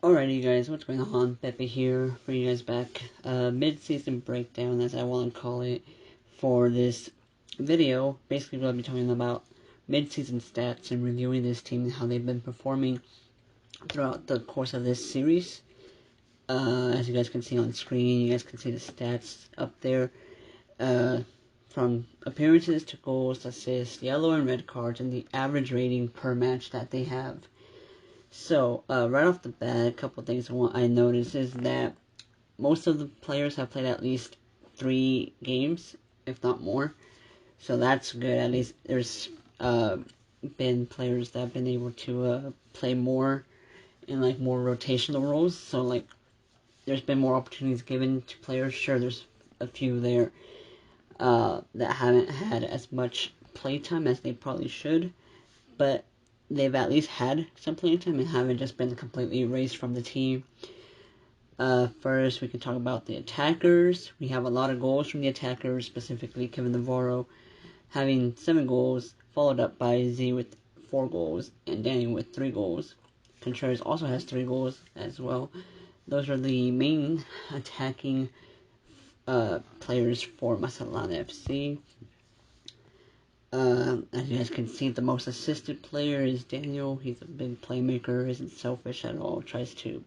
Alrighty guys, what's going on? Pepe here, bringing you guys back. Mid-season breakdown, as I want to call it, for this video. Basically, we'll be talking about mid-season stats and reviewing this team and how they've been performing throughout the course of this series. As you guys can see on screen, you guys can see the stats up there. From appearances to goals, assists, yellow and red cards, and the average rating per match that they have. So, right off the bat, a couple things I noticed is that most of the players have played at least 3 games, if not more. So that's good. At least there's been players that have been able to play more in like more rotational roles. So like, there's been more opportunities given to players. Sure, there's a few there that haven't had as much playtime as they probably should, but they've at least had some playing time and haven't just been completely erased from the team. First, we can talk about the attackers. We have a lot of goals from the attackers, specifically Kevin Navarro having 7 goals, followed up by Z with 4 goals, and Danny with 3 goals. Contreras also has 3 goals as well. Those are the main attacking players for Mazatlán FC. As you guys can see, the most assisted player is Daniel. He's a big playmaker, isn't selfish at all, tries to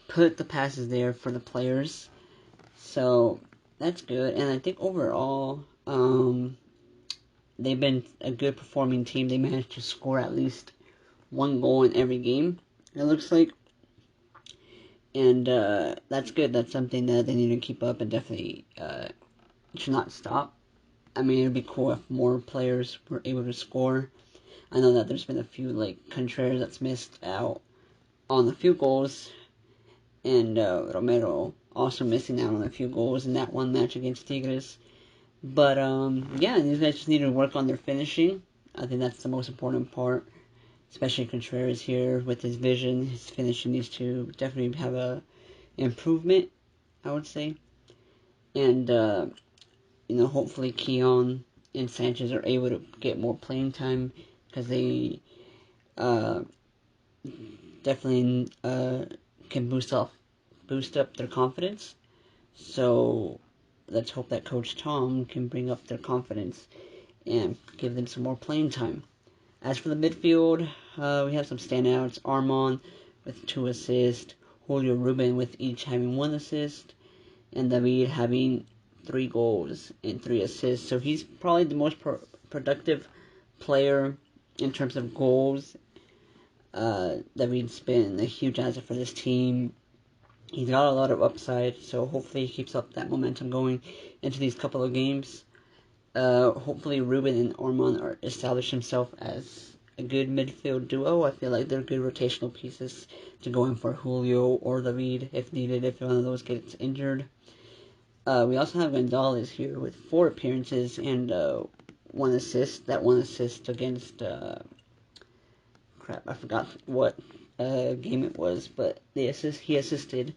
put the passes there for the players. So that's good. And I think overall, they've been a good performing team. They managed to score at least 1 goal in every game, it looks like. And that's good. That's something that they need to keep up and definitely should not stop. I mean, it'd be cool if more players were able to score. I know that there's been a few, like Contreras, that's missed out on a few goals, and Romero also missing out on a few goals in that one match against Tigres. But yeah, these guys just need to work on their finishing. I think that's the most important part, especially Contreras here with his vision. His finishing needs to definitely have a improvement, I would say. And hopefully Keon and Sanchez are able to get more playing time, because they definitely can boost up their confidence. So let's hope that Coach Tom can bring up their confidence and give them some more playing time. As for the midfield, we have some standouts. Armand with 2 assists, Julio Ruben with each having 1 assist, and David having 3 goals and 3 assists. So he's probably the most productive player in terms of goals. David's been a huge asset for this team. He's got a lot of upside, so hopefully he keeps up that momentum going into these couple of games. Hopefully Ruben and Ormond are establish himself as a good midfield duo. I feel like they're good rotational pieces to go in for Julio or David if needed, if one of those gets injured. We also have Gonzalez here with 4 appearances and 1 assist. That 1 assist against I forgot what game it was, but he assisted.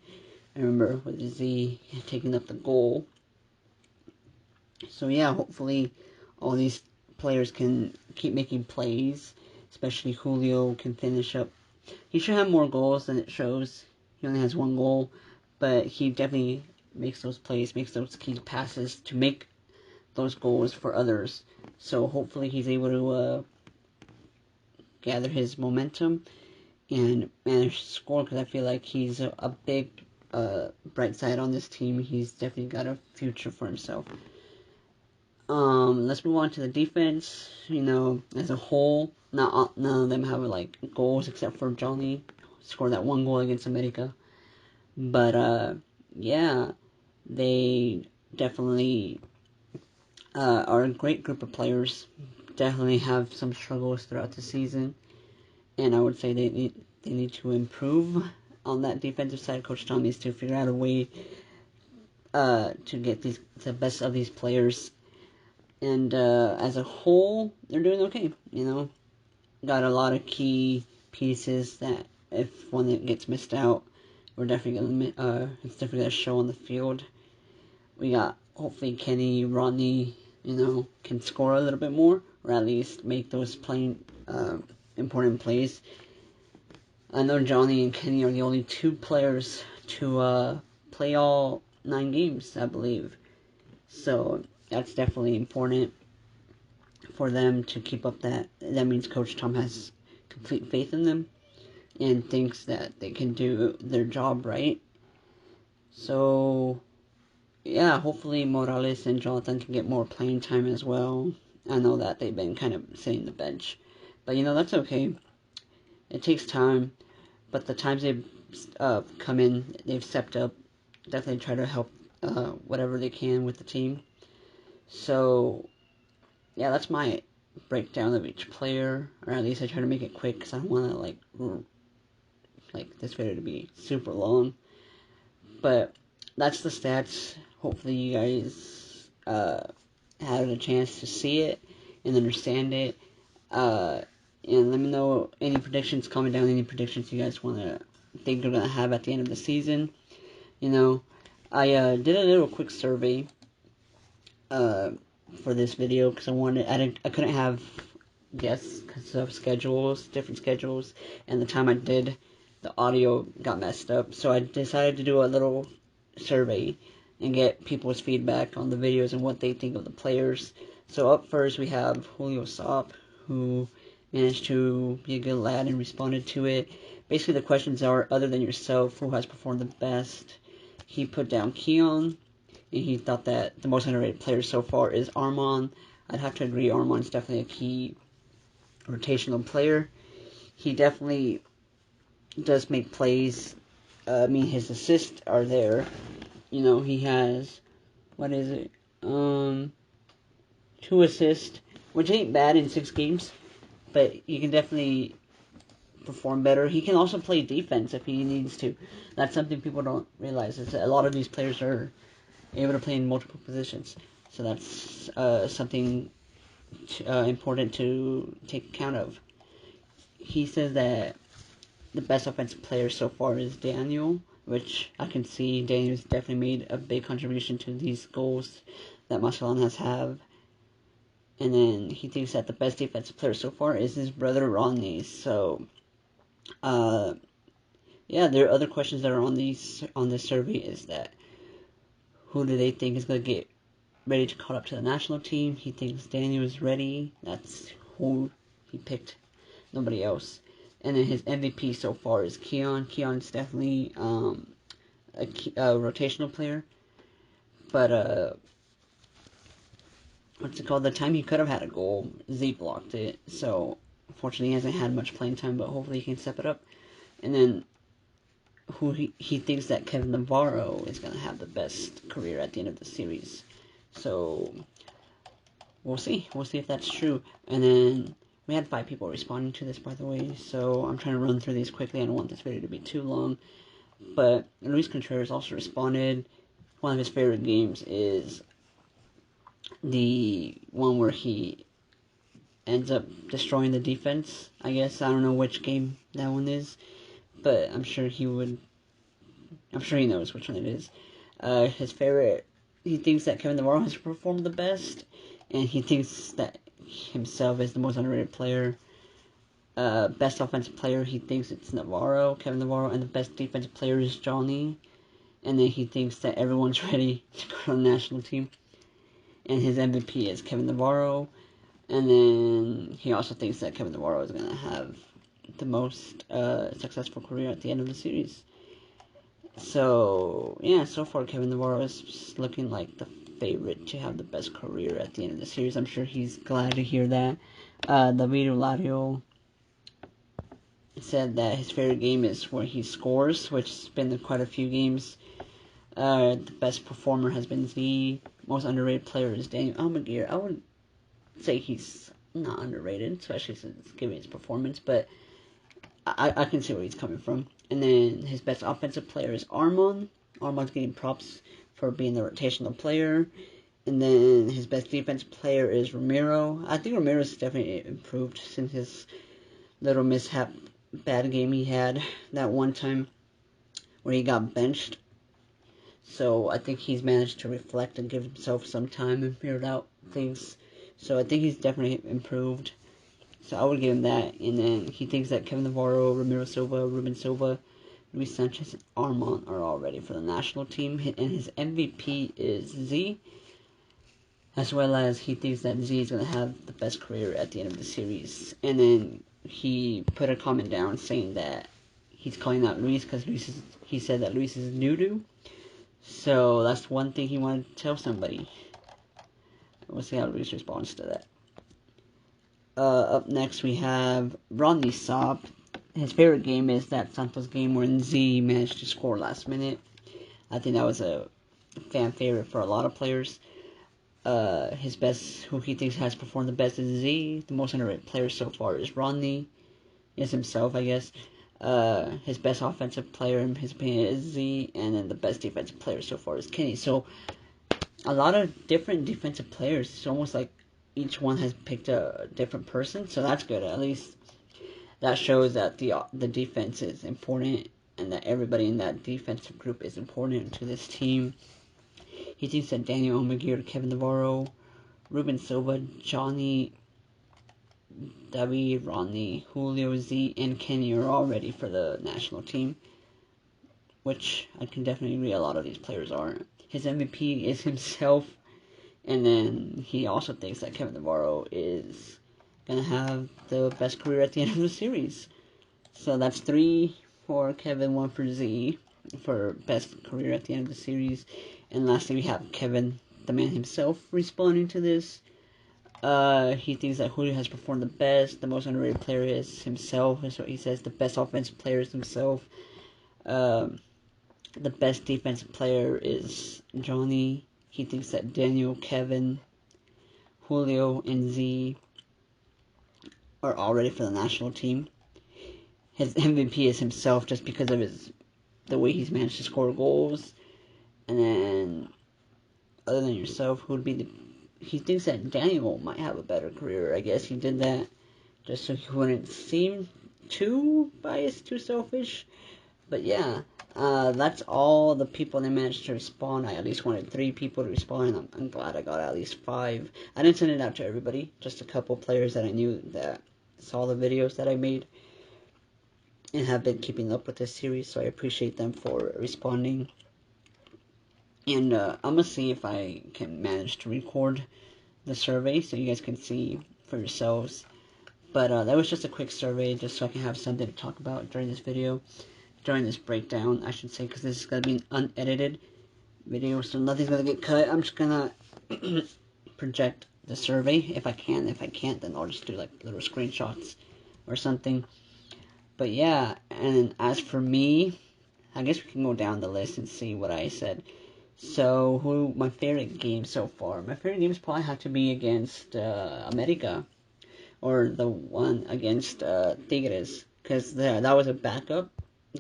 I remember with Z taking up the goal. So yeah, hopefully all these players can keep making plays, especially Julio can finish up. He should have more goals than it shows. He only has 1 goal, but he definitely makes those plays, makes those key passes to make those goals for others. So hopefully he's able to gather his momentum and manage to score, because I feel like he's a big bright side on this team. He's definitely got a future for himself. Let's move on to the defense. As a whole, none of them have like goals except for Johnny, scored that 1 goal against America. But yeah, they definitely are a great group of players. Definitely have some struggles throughout the season, and I would say they need to improve on that defensive side. Coach Tom needs to figure out a way to get the best of these players. And as a whole, they're doing okay. Got a lot of key pieces that if one that gets missed out, we're definitely it's definitely gonna show on the field. We got hopefully Kenny, Rodney, can score a little bit more, or at least make those important plays. I know Johnny and Kenny are the only 2 players to play all 9 games, I believe. So that's definitely important for them to keep up that. That means Coach Tom has complete faith in them and thinks that they can do their job right. So, yeah, hopefully Morales and Jonathan can get more playing time as well. I know that they've been kind of sitting the bench. But, that's okay. It takes time. But the times they've come in, they've stepped up. Definitely try to help whatever they can with the team. So, yeah, that's my breakdown of each player. Or at least I try to make it quick because I don't want to, like this video to be super long. But that's the stats. Hopefully you guys had a chance to see it and understand it. And let me know any predictions, comment down any predictions you guys want to think are going to have at the end of the season. I did a little quick survey for this video because I couldn't have guests because of different schedules, and the time I did, the audio got messed up. So I decided to do a little survey and get people's feedback on the videos and what they think of the players. So up first we have Julio Sop, who managed to be a good lad and responded to it. Basically the questions are, other than yourself, who has performed the best? He put down Keon, and he thought that the most underrated player so far is Armand. I'd have to agree, Armand's definitely a key rotational player. He definitely does make plays. His assists are there. He has, what is it? 2 assists, which ain't bad in 6 games, but he can definitely perform better. He can also play defense if he needs to. That's something people don't realize, is that a lot of these players are able to play in multiple positions. So that's something important to take account of. He says that the best offensive player so far is Daniel, which I can see Daniel's definitely made a big contribution to these goals that Macellanas have. And then he thinks that the best defensive player so far is his brother Rodney. So, yeah, there are other questions that are on this survey. Is that who do they think is going to get ready to call up to the national team? He thinks Daniel is ready. That's who he picked. Nobody else. And then his MVP so far is Keon. Keon's definitely a rotational player. But, what's it called? The time he could have had a goal, Z blocked it. So, unfortunately, he hasn't had much playing time, but hopefully he can step it up. And then who he thinks that Kevin Navarro is going to have the best career at the end of the series. So, we'll see. We'll see if that's true. And then we had 5 people responding to this, by the way, so I'm trying to run through these quickly. I don't want this video to be too long. But Luis Contreras also responded. One of his favorite games is the one where he ends up destroying the defense, I guess. I don't know which game that one is, but I'm sure he knows which one it is. His favorite, he thinks that Kevin Navarro has performed the best, and he thinks that himself is the most underrated player. Best offensive player, he thinks it's Kevin Navarro, and the best defensive player is Johnny. And then he thinks that everyone's ready to go to the national team. And his MVP is Kevin Navarro. And then he also thinks that Kevin Navarro is going to have the most successful career at the end of the series. So, yeah, so far Kevin Navarro is looking like the favorite to have the best career at the end of the series. I'm sure he's glad to hear that. David Ulario said that his favorite game is where he scores, which has been quite a few games. The best performer has been Z. Most underrated player is Daniel Almaguer. I would say he's not underrated, especially since given his performance, but I can see where he's coming from. And then his best offensive player is Armand. Armand's getting props for being the rotational player. And then his best defense player is Ramiro. I think Ramiro's definitely improved since his little mishap, bad game he had that one time where he got benched. So I think he's managed to reflect and give himself some time and figure out things. So I think he's definitely improved. So I would give him that. And then he thinks that Kevin Navarro, Ramiro Silva, Ruben Silva, Luis Sanchez, and Armand are all ready for the national team. And his MVP is Z, as well as he thinks that Z is going to have the best career at the end of the series. And then he put a comment down saying that he's calling out Luis because he said that Luis is new. So that's one thing he wanted to tell somebody. We'll see how Luis responds to that. Up next we have Rodney Saab. His favorite game is that Santos game when Z managed to score last minute. I think that was a fan favorite for a lot of players. His best, who he thinks has performed the best, is Z. The most underrated player so far is Rodney. Is himself, I guess. His best offensive player, in his opinion, is Z. And then the best defensive player so far is Kenny. So, a lot of different defensive players. It's almost like each one has picked a different person. So that's good. At least that shows that the defense is important and that everybody in that defensive group is important to this team. He thinks that Daniel Almaguer, Kevin Navarro, Ruben Silva, Johnny, David, Rodney, Julio, Z, and Kenny are all ready for the national team, which I can definitely agree a lot of these players aren't. His MVP is himself, and then he also thinks that Kevin Navarro is going to have the best career at the end of the series. So that's 3 for Kevin, 1 for Z, for best career at the end of the series. And lastly, we have Kevin, the man himself, responding to this. He thinks that Julio has performed the best. The most underrated player is himself. That's what he says. The best offensive player is himself. The best defensive player is Johnny. He thinks that Daniel, Kevin, Julio, and Z are all ready for the national team. His MVP is himself just because of the way he's managed to score goals. And then, other than yourself, who would be the... He thinks that Daniel might have a better career. I guess he did that just so he wouldn't seem too biased, too selfish. But yeah, that's all the people that managed to respond. I at least wanted 3 people to respond, and I'm glad I got at least 5. I didn't send it out to everybody, just a couple players that I knew that saw the videos that I made and have been keeping up with this series, so I appreciate them for responding. And I'm going to see if I can manage to record the survey so you guys can see for yourselves. But that was just a quick survey just so I can have something to talk about during this video. During this breakdown, I should say, because this is going to be an unedited video, so nothing's going to get cut. I'm just going to project the survey if I can. If I can't, then I'll just do like little screenshots or something. But yeah, and as for me, I guess we can go down the list and see what I said. So, who my favorite game so far? My favorite games probably have to be against America, or the one against Tigres, because that was a backup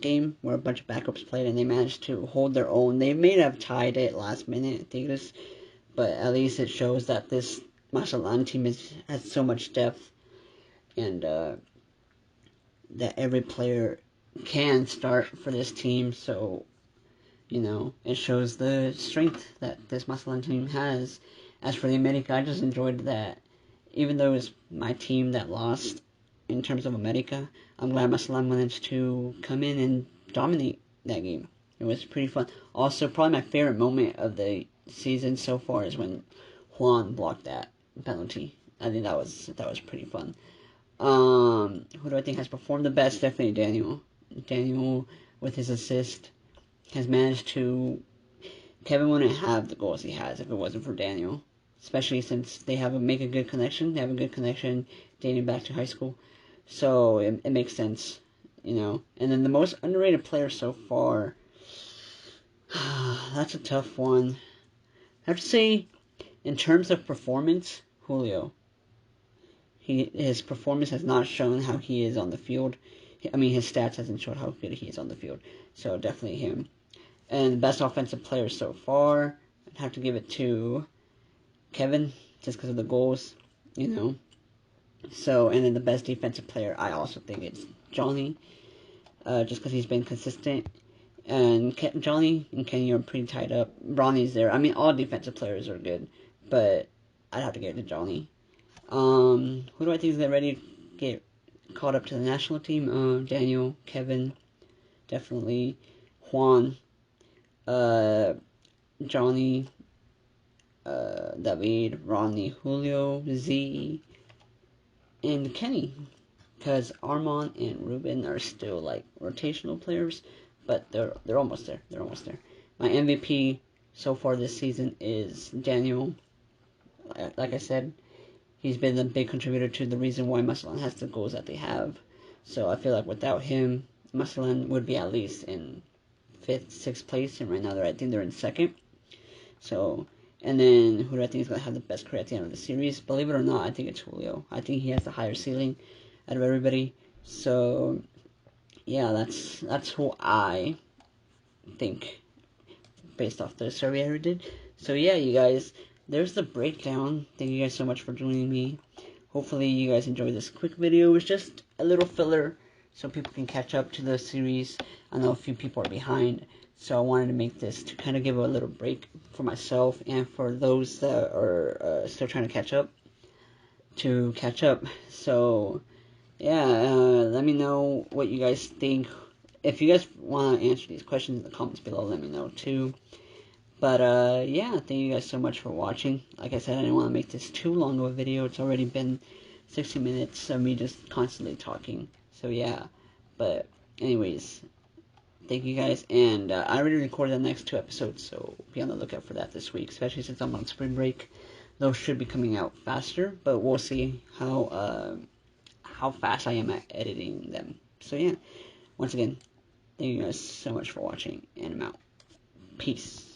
game where a bunch of backups played and they managed to hold their own. They may have tied it last minute, Tigres, but at least it shows that this Mazatlán team has so much depth and that every player can start for this team. So, you know, it shows the strength that this Mazatlán team has. As for the America, I just enjoyed that. Even though it was my team that lost in terms of America, I'm glad Mazatlán managed to come in and dominate that game. It was pretty fun. Also, probably my favorite moment of the season so far is when Juan blocked that penalty. I think that was pretty fun. Who do I think has performed the best? Definitely Daniel. Daniel, with his assist, has managed to... Kevin wouldn't have the goals he has if it wasn't for Daniel. Especially since they make a good connection. They have a good connection dating back to high school. So it makes sense, you know. And then the most underrated player so far... that's a tough one. I have to say, in terms of performance, Julio. His performance has not shown how he is on the field. I mean, his stats hasn't shown how good he is on the field. So definitely him. And best offensive player so far, I'd have to give it to Kevin, just because of the goals, you know. So, and then the best defensive player, I also think it's Johnny, just because he's been consistent. And Johnny and Kenny are pretty tied up. Ronnie's there. I mean, all defensive players are good, but I'd have to give it to Johnny. Who do I think is ready get called up to the national team. Daniel, Kevin, definitely, Juan, Johnny, David, Ronnie, Julio, Z, and Kenny. Because Armand and Ruben are still like rotational players, but they're almost there. They're almost there. My MVP so far this season is Daniel. Like I said, he's been a big contributor to the reason why Masalan has the goals that they have. So I feel like without him, Masalan would be at least in 5th, 6th place, and right now I think they're in 2nd. So, and then who do I think is going to have the best career at the end of the series? Believe it or not, I think it's Julio. I think he has the higher ceiling out of everybody. So, yeah, that's who I think based off the survey I did. So yeah, you guys, there's the breakdown. Thank you guys so much for joining me. Hopefully you guys enjoyed this quick video. It was just a little filler so people can catch up to the series. I know a few people are behind, so I wanted to make this to kind of give a little break for myself and for those that are still trying to catch up. So yeah, let me know what you guys think. If you guys want to answer these questions in the comments below, let me know too. But, yeah, thank you guys so much for watching. Like I said, I didn't want to make this too long of a video. It's already been 60 minutes of me just constantly talking. So, yeah. But, anyways, thank you guys. And I already recorded the next 2 episodes, so be on the lookout for that this week. Especially since I'm on spring break. Those should be coming out faster, but we'll see how fast I am at editing them. So, yeah. Once again, thank you guys so much for watching, and I'm out. Peace.